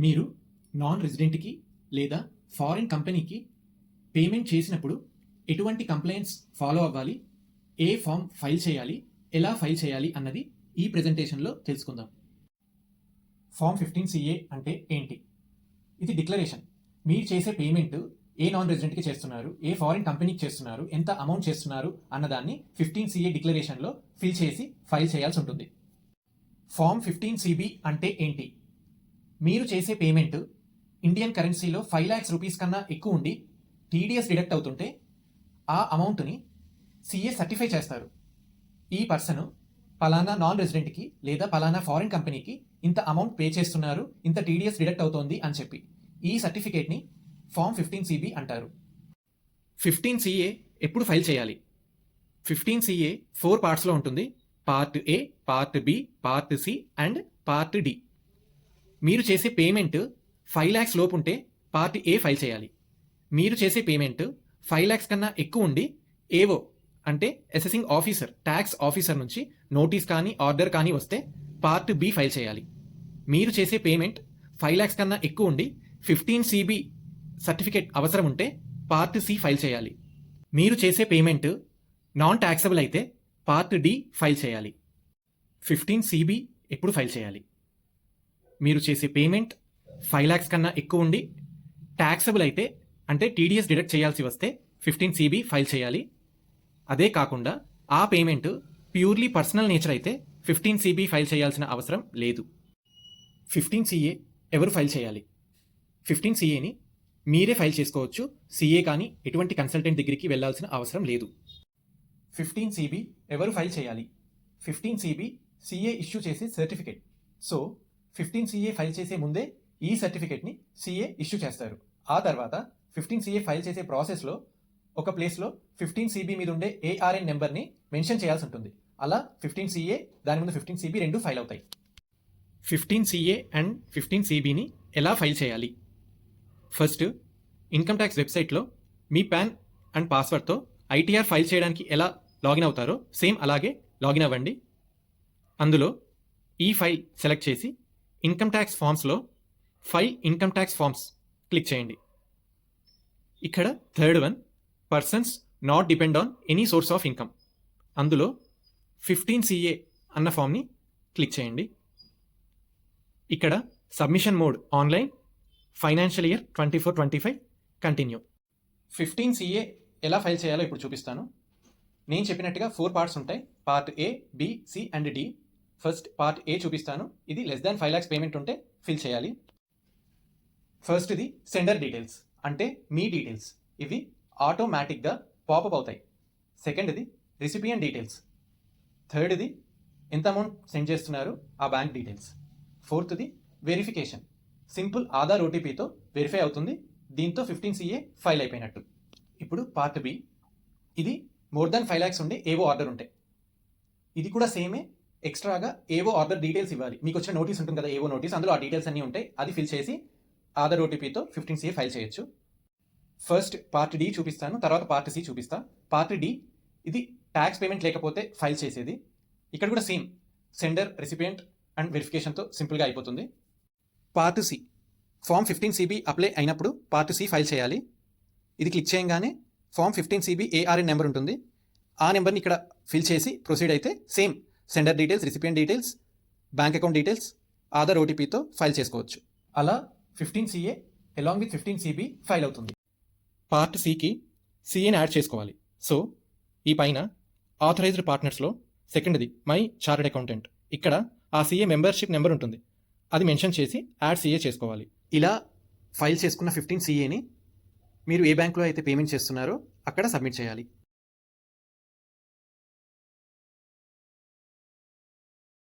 మీరు నాన్ రెసిడెంట్కి లేదా ఫారిన్ కంపెనీకి పేమెంట్ చేసినప్పుడు ఎటువంటి కంప్లైంట్స్ ఫాలో అవ్వాలి, ఏ ఫామ్ ఫైల్ చేయాలి, ఎలా ఫైల్ చేయాలి అన్నది ఈ ప్రెజెంటేషన్లో తెలుసుకుందాం. ఫామ్ 15CA అంటే ఏంటి? ఇది డిక్లరేషన్. మీరు చేసే పేమెంట్ ఏ నాన్ రెసిడెంట్కి చేస్తున్నారు, ఏ ఫారిన్ కంపెనీకి చేస్తున్నారు, ఎంత అమౌంట్ చేస్తున్నారు అన్నదాన్ని 15CA డిక్లరేషన్లో ఫిల్ చేసి ఫైల్ చేయాల్సి ఉంటుంది. ఫామ్ 15CB అంటే ఏంటి? మీరు చేసే పేమెంట్ ఇండియన్ కరెన్సీలో 5 lakhs రూపీస్ కన్నా ఎక్కువ ఉండి టీడీఎస్ డిడక్ట్ అవుతుంటే ఆ అమౌంట్ని CA సర్టిఫై చేస్తారు. ఈ పర్సన్ పలానా నాన్ రెసిడెంట్కి లేదా పలానా ఫారిన్ కంపెనీకి ఇంత అమౌంట్ పే చేస్తున్నారు, ఇంత టీడీఎస్ డిడక్ట్ అవుతోంది అని చెప్పి ఈ సర్టిఫికేట్ని ఫామ్ 15CB అంటారు. 15CA ఎప్పుడు ఫైల్ చేయాలి? 15CA 4 పార్ట్స్లో ఉంటుంది. Part A, part B, part C and part D. మీరు చేసే పేమెంట్ 5 lakhs లోపు ఉంటే పార్ట్ ఏ ఫైల్ చేయాలి. మీరు చేసే పేమెంట్ 5 lakhs కన్నా ఎక్కువ ఉండి ఏవో అంటే అసెసింగ్ ఆఫీసర్, ట్యాక్స్ ఆఫీసర్ నుంచి నోటీస్ కానీ ఆర్డర్ కానీ వస్తే పార్ట్ బి ఫైల్ చేయాలి. మీరు చేసే పేమెంట్ 5 lakhs కన్నా ఎక్కువ ఉండి 15CB సర్టిఫికేట్ అవసరం ఉంటే పార్ట్ సి ఫైల్ చేయాలి. మీరు చేసే పేమెంట్ నాన్ ట్యాక్సబుల్ అయితే పార్ట్ డి ఫైల్ చేయాలి. 15CB ఎప్పుడు ఫైల్ చేయాలి? మీరు చేసే పేమెంట్ 5 lakhs కన్నా ఎక్కువ ఉండి ట్యాక్సబుల్ అయితే అంటే టీడీఎస్ డిడక్ట్ చేయాల్సి వస్తే 15CB ఫైల్ చేయాలి. అదే కాకుండా ఆ పేమెంట్ ప్యూర్లీ పర్సనల్ నేచర్ అయితే 15CB ఫైల్ చేయాల్సిన అవసరం లేదు. 15CA ఎవరు ఫైల్ చేయాలి? 15CAని మీరే ఫైల్ చేసుకోవచ్చు. CA కానీ ఎటువంటి కన్సల్టెంట్ దగ్గరికి వెళ్లాల్సిన అవసరం లేదు. 15CB ఎవరు ఫైల్ చేయాలి? 15CB CA ఇష్యూ చేసే సర్టిఫికేట్. సో 15CA ఫైల్ చేసే ముందే ఈ సర్టిఫికేట్ని CA ఇష్యూ చేస్తారు. ఆ తర్వాత 15CA ఫైల్ చేసే ప్రాసెస్లో ఒక ప్లేస్లో 15CB మీద ఉండే ARN నెంబర్ని మెన్షన్ చేయాల్సి ఉంటుంది. అలా 15CA దాని ముందు 15CB రెండు ఫైల్ అవుతాయి. 15CA అండ్ 15CBని ఎలా ఫైల్ చేయాలి? ఫస్ట్, ఇన్కమ్ ట్యాక్స్ వెబ్సైట్లో మీ పాన్ అండ్ పాస్వర్డ్తో ITR ఫైల్ చేయడానికి ఎలా లాగిన్ అవుతారో సేమ్ అలాగే లాగిన్ అవ్వండి. అందులో ఈ ఫైల్ సెలెక్ట్ చేసి ఇన్కమ్ ట్యాక్స్ ఫామ్స్లో file income tax forms click చేయండి. ఇక్కడ third one, persons not depend on any source of income. అందులో 15CA అన్న ఫామ్ని క్లిక్ చేయండి. ఇక్కడ submission mode online, financial year 24-25 continue. 15CA ఎలా ఫైల్ చేయాలో ఇప్పుడు చూపిస్తాను. నేను చెప్పినట్టుగా 4 పార్ట్స్ ఉంటాయి. Part A, B, C and D. First part A చూపిస్తాను. ఇది <5 lakhs పేమెంట్ ఉంటే ఫిల్ చేయాలి. ఫస్ట్ది సెండర్ డీటెయిల్స్ అంటే మీ డీటెయిల్స్. ఇవి ఆటోమేటిక్గా పాపప్ అవుతాయి. సెకండ్ది రిసిపియంట్ డీటెయిల్స్. థర్డ్ది ఎంత అమౌంట్ సెండ్ చేస్తున్నారు ఆ బ్యాంక్ డీటెయిల్స్. ఫోర్త్ది వెరిఫికేషన్. సింపుల్ ఆధార్ OTPతో వెరిఫై అవుతుంది. దీంతో 15CA ఫైల్ అయిపోయినట్టు. ఇప్పుడు పార్ట్ బి. ఇది <5 lakhs ఉండే ఏవో ఆర్డర్ ఉంటాయి. ఇది కూడా సేమే, ఎక్స్ట్రాగా ఏవో ఆర్డర్ డీటెయిల్స్ ఇవ్వాలి. మీకు వచ్చిన నోటీస్ ఉంటుంది కదా, ఏవో నోటీస్, అందులో ఆ డీటెయిల్స్ అన్నీ ఉంటాయి. అది ఫిల్ చేసి ఆధార్ OTPతో 15CA ఫైల్ చేయొచ్చు. ఫస్ట్ పార్ట్ డి చూపిస్తాను, తర్వాత పార్ట్ సి చూపిస్తా. పార్ట్ డి ఇది ట్యాక్స్ పేమెంట్ లేకపోతే ఫైల్ చేసేది. ఇక్కడ కూడా సేమ్ సెండర్, రెసిపియంట్ అండ్ వెరిఫికేషన్తో సింపుల్గా అయిపోతుంది. Part C, form 15CB apply అయినప్పుడు పార్ట్ సి ఫైల్ చేయాలి. ఇది క్లిక్ చేయగానే ఫామ్ 15CB ARN నెంబర్ ఉంటుంది. ఆ నెంబర్ని ఇక్కడ ఫిల్ చేసి ప్రొసీడ్ అయితే same sender details, recipient details, bank account details, Aadhaar OTPతో ఫైల్ చేసుకోవచ్చు. అలా 15CA along with 15CB file అవుతుంది. పార్ట్ సికి CAని యాడ్ చేసుకోవాలి. సో ఈ పైన ఆథరైజ్డ్ పార్ట్నర్స్లో సెకండ్ది మై చార్టెడ్ అకౌంటెంట్. ఇక్కడ ఆ CA మెంబర్షిప్ నెంబర్ ఉంటుంది. అది మెన్షన్ చేసి యాడ్ CA చేసుకోవాలి. ఇలా ఫైల్ చేసుకున్న 15CAని మీరు ఏ బ్యాంక్లో అయితే పేమెంట్ చేస్తున్నారో అక్కడ సబ్మిట్ చేయాలి.